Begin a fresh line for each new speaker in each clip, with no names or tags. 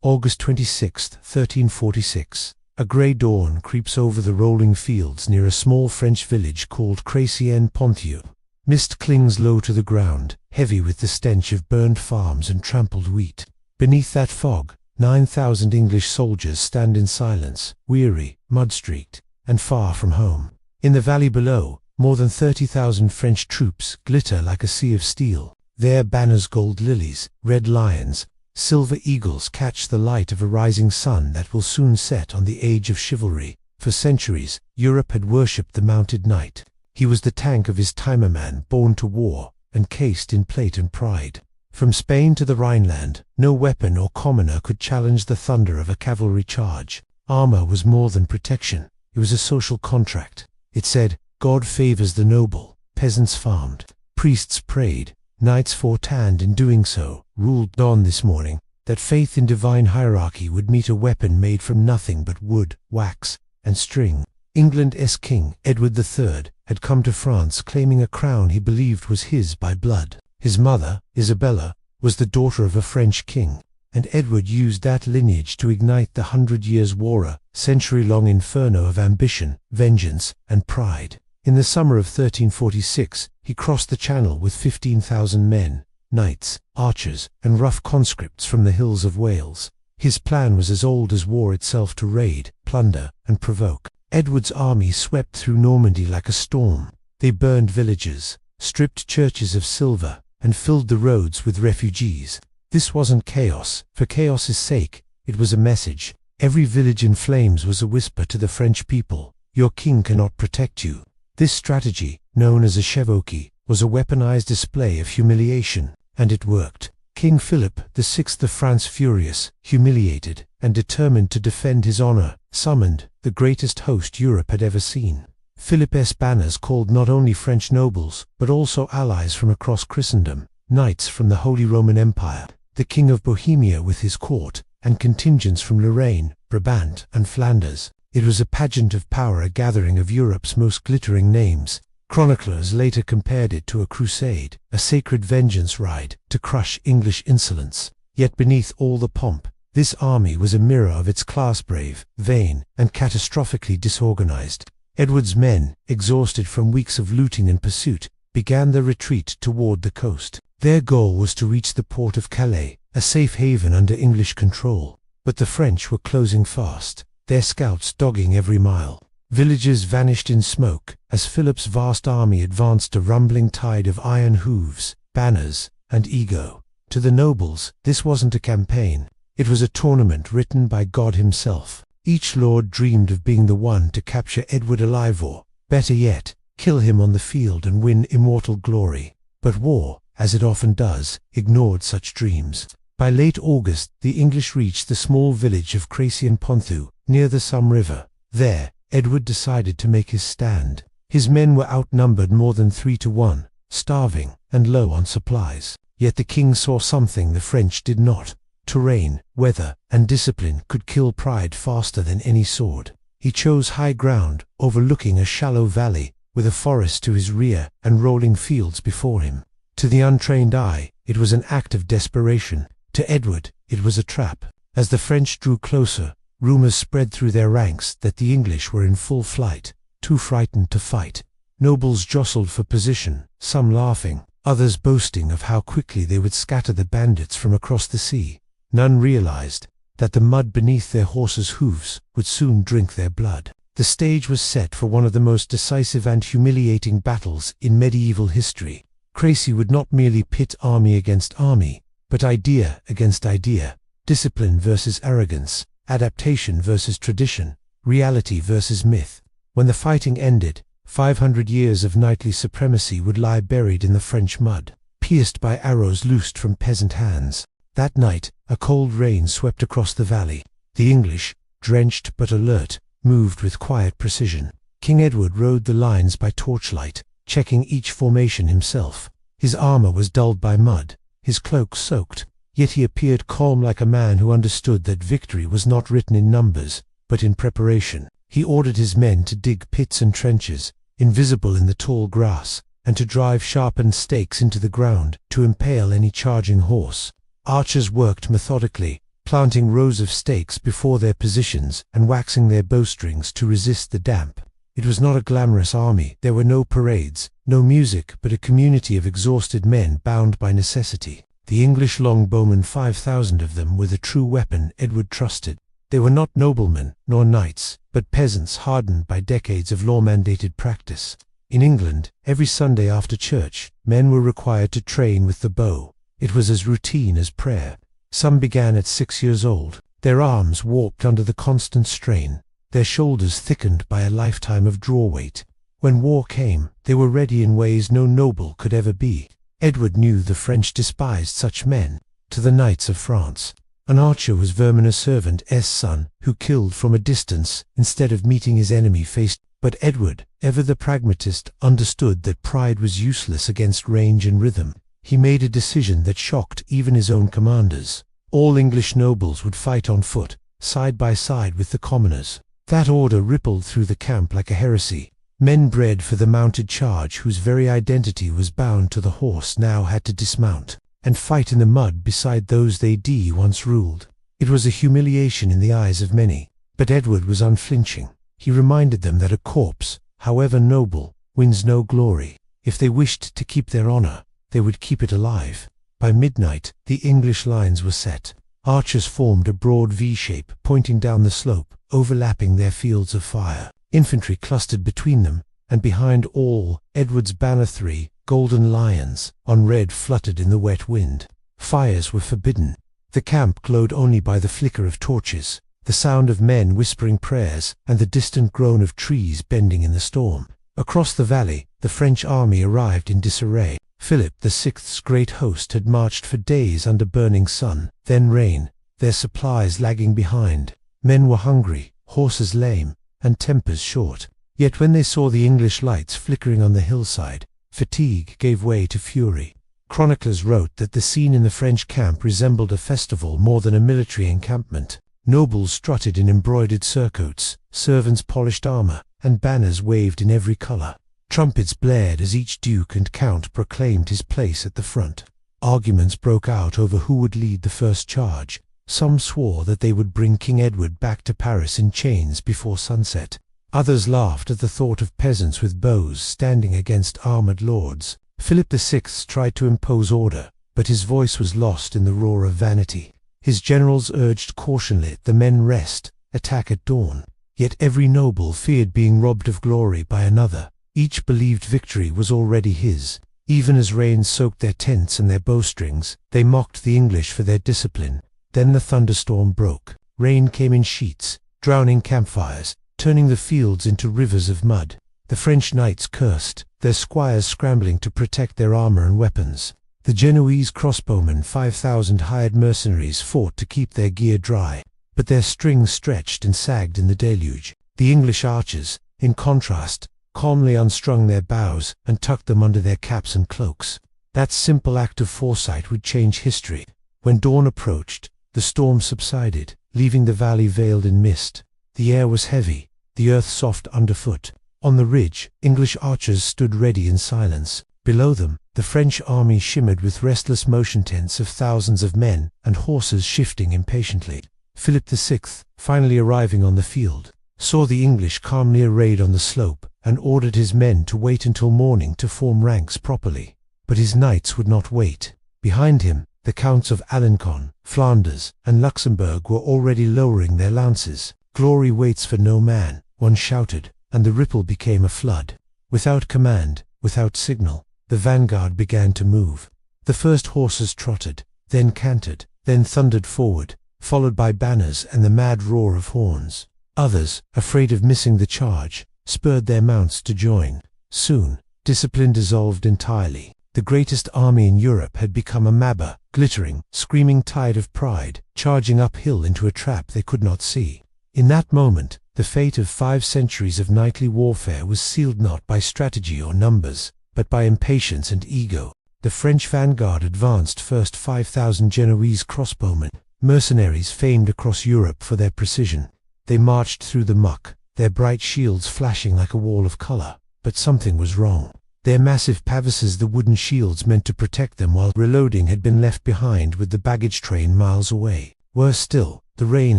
August 26, 1346. A grey dawn creeps over the rolling fields near a small French village called Crécy-en-Ponthieu. Mist clings low to the ground, heavy with the stench of burned farms and trampled wheat. Beneath that fog, 9,000 English soldiers stand in silence, weary, mud-streaked, and far from home. In the valley below, more than 30,000 French troops glitter like a sea of steel. Their banners gold lilies, red lions, silver eagles catch the light of a rising sun that will soon set on the age of chivalry. For centuries, Europe had worshipped the mounted knight. He was the tank of his time, a man born to war, and cased in plate and pride. From Spain to the Rhineland, no weapon or commoner could challenge the thunder of a cavalry charge. Armor was more than protection, it was a social contract. It said, God favors the noble, peasants farmed, priests prayed, knights fought, and in doing so, ruled. Dawn this morning, that faith in divine hierarchy would meet a weapon made from nothing but wood, wax, and string. England's King, Edward III, had come to France claiming a crown he believed was his by blood. His mother, Isabella, was the daughter of a French king, and Edward used that lineage to ignite the 100 Years' War, a century-long inferno of ambition, vengeance, and pride. In the summer of 1346, he crossed the Channel with 15,000 men, knights, archers, and rough conscripts from the hills of Wales. His plan was as old as war itself: to raid, plunder, and provoke. Edward's army swept through Normandy like a storm. They burned villages, stripped churches of silver, and filled the roads with refugees. This wasn't chaos for chaos's sake, it was a message. Every village in flames was a whisper to the French people: your king cannot protect you. This strategy, known as a chevauchée, was a weaponized display of humiliation, and it worked. King Philip VI of France, furious, humiliated, and determined to defend his honor, summoned the greatest host Europe had ever seen. Philip's banners called not only French nobles, but also allies from across Christendom, knights from the Holy Roman Empire, the King of Bohemia with his court, and contingents from Lorraine, Brabant, and Flanders. It was a pageant of power, a gathering of Europe's most glittering names. Chroniclers later compared it to a crusade, a sacred vengeance ride to crush English insolence. Yet beneath all the pomp, this army was a mirror of its class: brave, vain, and catastrophically disorganized. Edward's men, exhausted from weeks of looting and pursuit, began their retreat toward the coast. Their goal was to reach the port of Calais, a safe haven under English control. But the French were closing fast, their scouts dogging every mile. Villages vanished in smoke as Philip's vast army advanced, a rumbling tide of iron hooves, banners, and ego. To the nobles, this wasn't a campaign. It was a tournament written by God himself. Each lord dreamed of being the one to capture Edward alive, or, better yet, kill him on the field and win immortal glory. But war, as it often does, ignored such dreams. By late August, the English reached the small village of Crécy-en-Ponthieu, near the Somme River. There, Edward decided to make his stand. His men were outnumbered more than 3 to 1, starving, and low on supplies. Yet the king saw something the French did not. Terrain, weather, and discipline could kill pride faster than any sword. He chose high ground, overlooking a shallow valley, with a forest to his rear and rolling fields before him. To the untrained eye, it was an act of desperation. To Edward, it was a trap. As the French drew closer, rumors spread through their ranks that the English were in full flight, too frightened to fight. Nobles jostled for position, some laughing, others boasting of how quickly they would scatter the bandits from across the sea. None realized that the mud beneath their horses' hooves would soon drink their blood. The stage was set for one of the most decisive and humiliating battles in medieval history. Crécy would not merely pit army against army, but idea against idea, discipline versus arrogance, adaptation versus tradition, reality versus myth. When the fighting ended, 500 years of knightly supremacy would lie buried in the French mud, pierced by arrows loosed from peasant hands. That night, a cold rain swept across the valley. The English, drenched but alert, moved with quiet precision. King Edward rode the lines by torchlight, checking each formation himself. His armor was dulled by mud, his cloak soaked, yet he appeared calm, like a man who understood that victory was not written in numbers, but in preparation. He ordered his men to dig pits and trenches, invisible in the tall grass, and to drive sharpened stakes into the ground to impale any charging horse. Archers worked methodically, planting rows of stakes before their positions and waxing their bowstrings to resist the damp. It was not a glamorous army. There were no parades, no music, but a community of exhausted men bound by necessity. The English longbowmen, 5,000 of them, were the true weapon Edward trusted. They were not noblemen nor knights, but peasants hardened by decades of law-mandated practice. In England, every Sunday after church, men were required to train with the bow. It was as routine as prayer. Some began at 6 years old, their arms warped under the constant strain, their shoulders thickened by a lifetime of draw weight. When war came, they were ready in ways no noble could ever be. Edward knew the French despised such men. To the knights of France, an archer was Verminous' servant's son, who killed from a distance instead of meeting his enemy face. But Edward, ever the pragmatist, understood that pride was useless against range and rhythm. He made a decision that shocked even his own commanders. All English nobles would fight on foot, side by side with the commoners. That order rippled through the camp like a heresy. Men bred for the mounted charge, whose very identity was bound to the horse, now had to dismount and fight in the mud beside those they once ruled. It was a humiliation in the eyes of many, but Edward was unflinching. He reminded them that a corpse, however noble, wins no glory. If they wished to keep their honor, they would keep it alive. By midnight, the English lines were set. Archers formed a broad V-shape, pointing down the slope, overlapping their fields of fire. Infantry clustered between them, and behind all, Edward's banner, 3 golden lions, on red, fluttered in the wet wind. Fires were forbidden. The camp glowed only by the flicker of torches, the sound of men whispering prayers, and the distant groan of trees bending in the storm. Across the valley, the French army arrived in disarray. Philip VI's great host had marched for days under burning sun, then rain, their supplies lagging behind. Men were hungry, horses lame, and tempers short. Yet when they saw the English lights flickering on the hillside, fatigue gave way to fury. Chroniclers wrote that the scene in the French camp resembled a festival more than a military encampment. Nobles strutted in embroidered surcoats, servants polished armor, and banners waved in every color. Trumpets blared as each duke and count proclaimed his place at the front. Arguments broke out over who would lead the first charge. Some swore that they would bring King Edward back to Paris in chains before sunset. Others laughed at the thought of peasants with bows standing against armored lords. Philip VI tried to impose order, but his voice was lost in the roar of vanity. His generals urged caution, let the men rest, attack at dawn. Yet every noble feared being robbed of glory by another. Each believed victory was already his. Even as rain soaked their tents and their bowstrings, they mocked the English for their discipline. Then the thunderstorm broke. Rain came in sheets, drowning campfires, turning the fields into rivers of mud. The French knights cursed, their squires scrambling to protect their armor and weapons. The Genoese crossbowmen, 5,000 hired mercenaries, fought to keep their gear dry, but their strings stretched and sagged in the deluge. The English archers, in contrast, calmly unstrung their bows and tucked them under their caps and cloaks. That simple act of foresight would change history. When dawn approached, the storm subsided, leaving the valley veiled in mist. The air was heavy, the earth soft underfoot. On the ridge, English archers stood ready in silence. Below them, the French army shimmered with restless motion, tents of thousands of men and horses shifting impatiently. Philip VI, finally arriving on the field, saw the English calmly arrayed on the slope and ordered his men to wait until morning to form ranks properly. But his knights would not wait. Behind him, the Counts of Alencon, Flanders, and Luxembourg were already lowering their lances. "Glory waits for no man," one shouted, and the ripple became a flood. Without command, without signal, the vanguard began to move. The first horses trotted, then cantered, then thundered forward, followed by banners and the mad roar of horns. Others, afraid of missing the charge, spurred their mounts to join. Soon, discipline dissolved entirely. The greatest army in Europe had become a mabber, glittering, screaming tide of pride, charging uphill into a trap they could not see. In that moment, the fate of 5 centuries of knightly warfare was sealed not by strategy or numbers, but by impatience and ego. The French vanguard advanced first, 5,000 Genoese crossbowmen, mercenaries famed across Europe for their precision. They marched through the muck, their bright shields flashing like a wall of color. But something was wrong. Their massive pavises, the wooden shields meant to protect them while reloading, had been left behind with the baggage train miles away. Worse still, the rain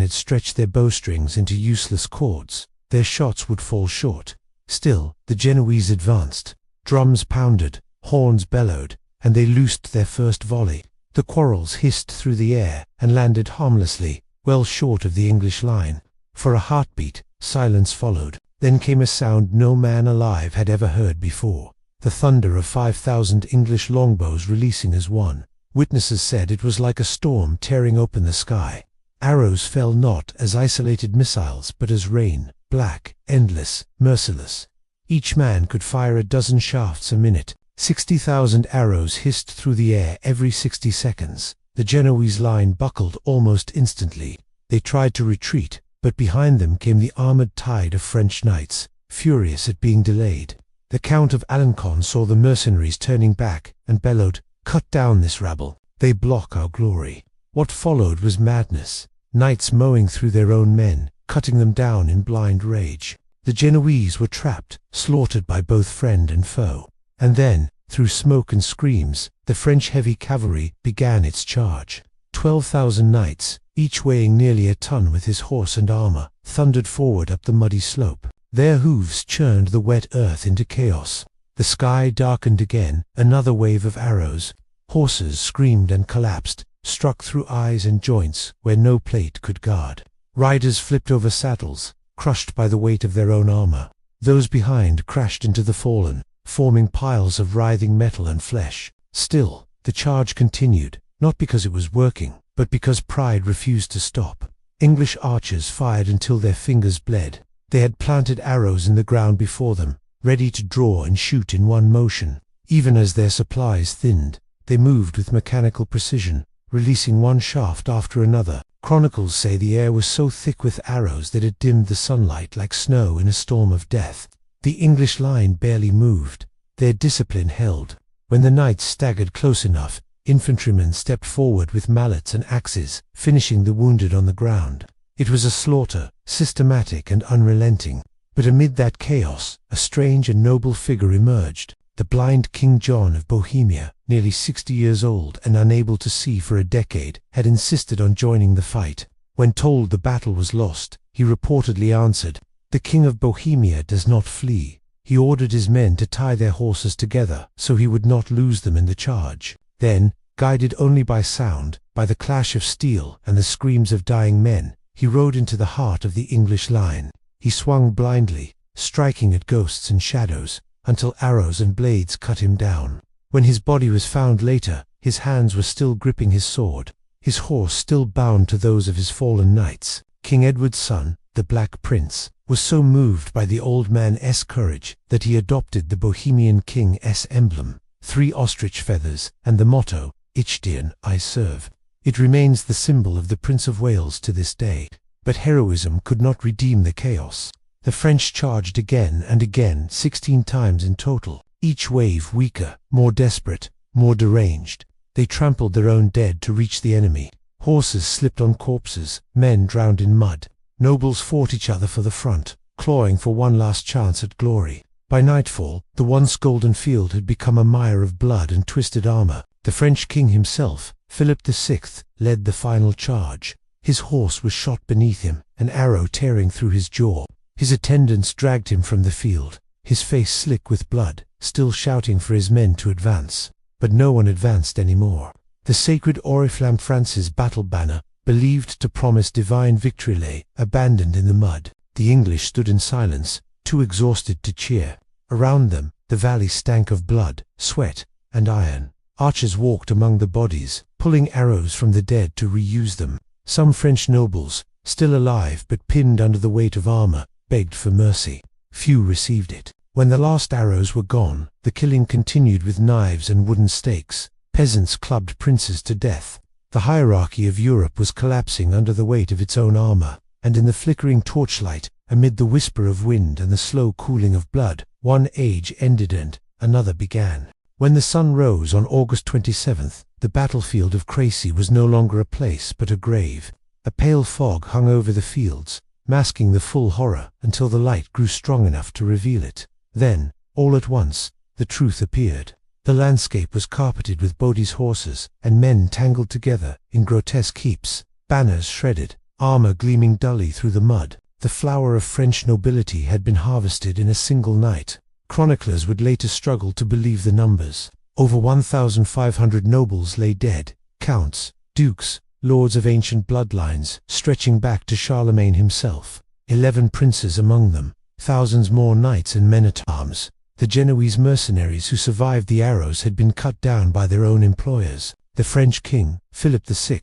had stretched their bowstrings into useless cords. Their shots would fall short. Still, the Genoese advanced. Drums pounded, horns bellowed, and they loosed their first volley. The quarrels hissed through the air and landed harmlessly, well short of the English line. For a heartbeat, silence followed. Then came a sound no man alive had ever heard before. The thunder of 5,000 English longbows releasing as one. Witnesses said it was like a storm tearing open the sky. Arrows fell not as isolated missiles, but as rain, black, endless, merciless. Each man could fire a dozen shafts a minute. 60,000 arrows hissed through the air every 60 seconds. The Genoese line buckled almost instantly. They tried to retreat, but behind them came the armored tide of French knights, furious at being delayed. The Count of Alencon saw the mercenaries turning back and bellowed, "Cut down this rabble. They block our glory." What followed was madness. Knights mowing through their own men, cutting them down in blind rage. The Genoese were trapped, slaughtered by both friend and foe. And then, through smoke and screams, the French heavy cavalry began its charge. 12,000 knights, each weighing nearly a ton with his horse and armor, thundered forward up the muddy slope. Their hooves churned the wet earth into chaos. The sky darkened again, another wave of arrows. Horses screamed and collapsed, struck through eyes and joints where no plate could guard. Riders flipped over saddles, crushed by the weight of their own armor. Those behind crashed into the fallen, forming piles of writhing metal and flesh. Still, the charge continued, not because it was working, but because pride refused to stop. English archers fired until their fingers bled. They had planted arrows in the ground before them, ready to draw and shoot in one motion. Even as their supplies thinned, they moved with mechanical precision, releasing one shaft after another. Chronicles say the air was so thick with arrows that it dimmed the sunlight like snow in a storm of death. The English line barely moved. Their discipline held. When the knights staggered close enough, infantrymen stepped forward with mallets and axes, finishing the wounded on the ground. It was a slaughter, systematic and unrelenting. But amid that chaos, a strange and noble figure emerged. The blind King John of Bohemia, nearly 60 years old and unable to see for a decade, had insisted on joining the fight. When told the battle was lost, he reportedly answered, "The King of Bohemia does not flee." He ordered his men to tie their horses together so he would not lose them in the charge. Then, guided only by sound, by the clash of steel and the screams of dying men, he rode into the heart of the English line. He swung blindly, striking at ghosts and shadows, until arrows and blades cut him down. When his body was found later, his hands were still gripping his sword, his horse still bound to those of his fallen knights. King Edward's son, the Black Prince, was so moved by the old man's courage that he adopted the Bohemian king's emblem, 3 ostrich feathers, and the motto, "Ichdian I serve." It remains the symbol of the Prince of Wales to this day. But heroism could not redeem the chaos. The French charged again and again, 16 times in total, each wave weaker, more desperate, more deranged. They trampled their own dead to reach the enemy. Horses slipped on corpses, men drowned in mud. Nobles fought each other for the front, clawing for one last chance at glory. By nightfall, the once golden field had become a mire of blood and twisted armor. The French king himself, Philip VI, led the final charge. His horse was shot beneath him, an arrow tearing through his jaw. His attendants dragged him from the field, his face slick with blood, still shouting for his men to advance. But no one advanced anymore. The sacred Oriflamme France's battle banner, believed to promise divine victory, lay abandoned in the mud. The English stood in silence, too exhausted to cheer. Around them, the valley stank of blood, sweat, and iron. Archers walked among the bodies, pulling arrows from the dead to reuse them. Some French nobles, still alive but pinned under the weight of armor, begged for mercy. Few received it. When the last arrows were gone, the killing continued with knives and wooden stakes. Peasants clubbed princes to death. The hierarchy of Europe was collapsing under the weight of its own armor, and in the flickering torchlight, amid the whisper of wind and the slow cooling of blood, one age ended and another began. When the sun rose on August 27th, the battlefield of Crécy was no longer a place but a grave. A pale fog hung over the fields, masking the full horror until the light grew strong enough to reveal it. Then, all at once, the truth appeared. The landscape was carpeted with bodies, horses, and men tangled together in grotesque heaps. banners shredded, armor gleaming dully through the mud. The flower of French nobility had been harvested in a single night. Chroniclers would later struggle to believe the numbers. Over 1,500 nobles lay dead, counts, dukes, lords of ancient bloodlines, stretching back to Charlemagne himself. 11 princes among them, thousands more knights and men-at-arms. The Genoese mercenaries who survived the arrows had been cut down by their own employers. The French king, Philip VI,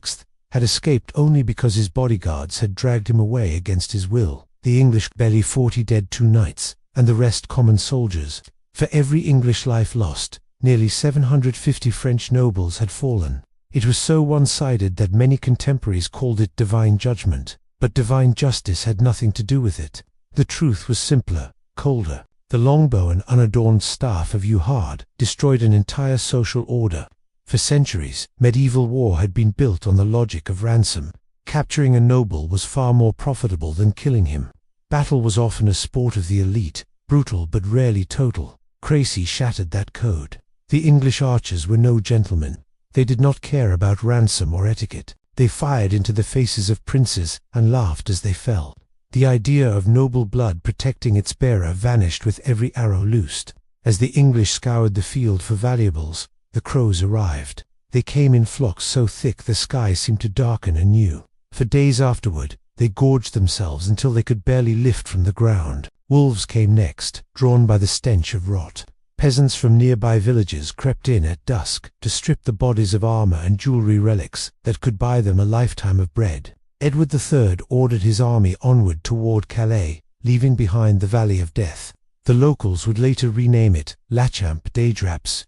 had escaped only because his bodyguards had dragged him away against his will. The English barely 40 dead, 2 knights, and the rest common soldiers. For every English life lost, nearly 750 French nobles had fallen. It was so one-sided that many contemporaries called it divine judgment, but divine justice had nothing to do with it. The truth was simpler, colder. The longbow and unadorned staff of Uhard destroyed an entire social order. For centuries, medieval war had been built on the logic of ransom. Capturing a noble was far more profitable than killing him. Battle was often a sport of the elite, brutal but rarely total. Crécy shattered that code. The English archers were no gentlemen. They did not care about ransom or etiquette. They fired into the faces of princes and laughed as they fell. The idea of noble blood protecting its bearer vanished with every arrow loosed. As the English scoured the field for valuables, the crows arrived. They came in flocks so thick the sky seemed to darken anew. For days afterward, they gorged themselves until they could barely lift from the ground. Wolves came next, drawn by the stench of rot. Peasants from nearby villages crept in at dusk to strip the bodies of armor and jewelry relics that could buy them a lifetime of bread. Edward III ordered his army onward toward Calais, leaving behind the Valley of Death. The locals would later rename it Lachamp des Draps,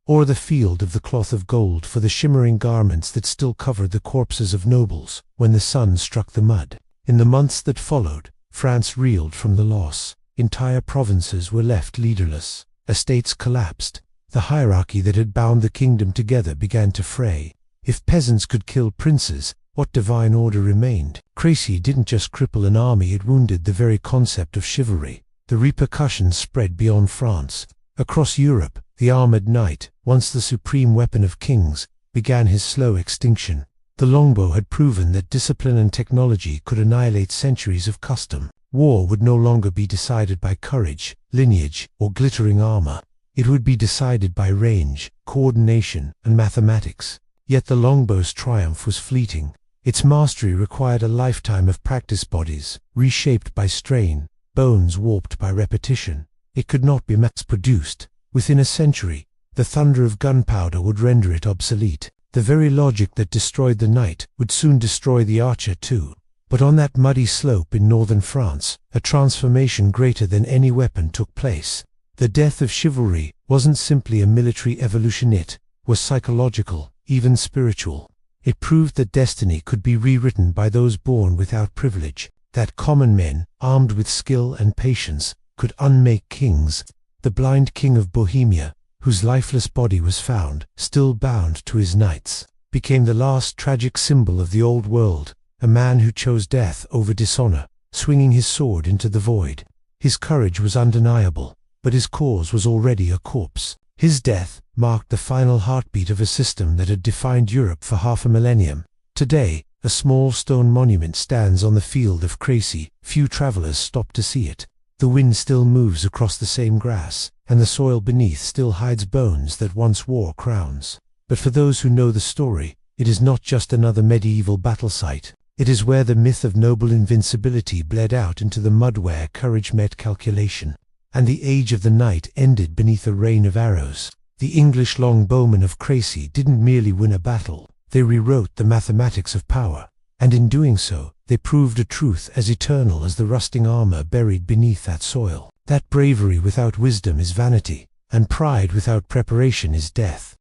or the Field of the Cloth of Gold, for the shimmering garments that still covered the corpses of nobles when the sun struck the mud. In the months that followed, France reeled from the loss. Entire provinces were left leaderless. Estates collapsed. The hierarchy that had bound the kingdom together began to fray. If peasants could kill princes, what divine order remained? Crécy didn't just cripple an army, it wounded the very concept of chivalry. The repercussions spread beyond France. Across Europe, the armored knight, once the supreme weapon of kings, began his slow extinction. The longbow had proven that discipline and technology could annihilate centuries of custom. War would no longer be decided by courage, lineage, or glittering armor. It would be decided by range, coordination, and mathematics. Yet the longbow's triumph was fleeting. Its mastery required a lifetime of practice, bodies reshaped by strain, bones warped by repetition. It could not be mass-produced. Within a century, the thunder of gunpowder would render it obsolete. The very logic that destroyed the knight would soon destroy the archer too. But on that muddy slope in northern France, a transformation greater than any weapon took place. The death of chivalry wasn't simply a military evolution, it was psychological, even spiritual. It proved that destiny could be rewritten by those born without privilege, that common men, armed with skill and patience, could unmake kings. The blind king of Bohemia, whose lifeless body was found, still bound to his knights, became the last tragic symbol of the old world, a man who chose death over dishonor, swinging his sword into the void. His courage was undeniable, but his cause was already a corpse. His death marked the final heartbeat of a system that had defined Europe for half a millennium. Today, a small stone monument stands on the field of Crécy. Few travelers stop to see it. The wind still moves across the same grass, and the soil beneath still hides bones that once wore crowns. But for those who know the story, it is not just another medieval battle site. It is where the myth of noble invincibility bled out into the mud, where courage met calculation, and the age of the knight ended beneath a rain of arrows. The English longbowmen of Crécy didn't merely win a battle, they rewrote the mathematics of power, and in doing so, they proved a truth as eternal as the rusting armor buried beneath that soil. That bravery without wisdom is vanity, and pride without preparation is death.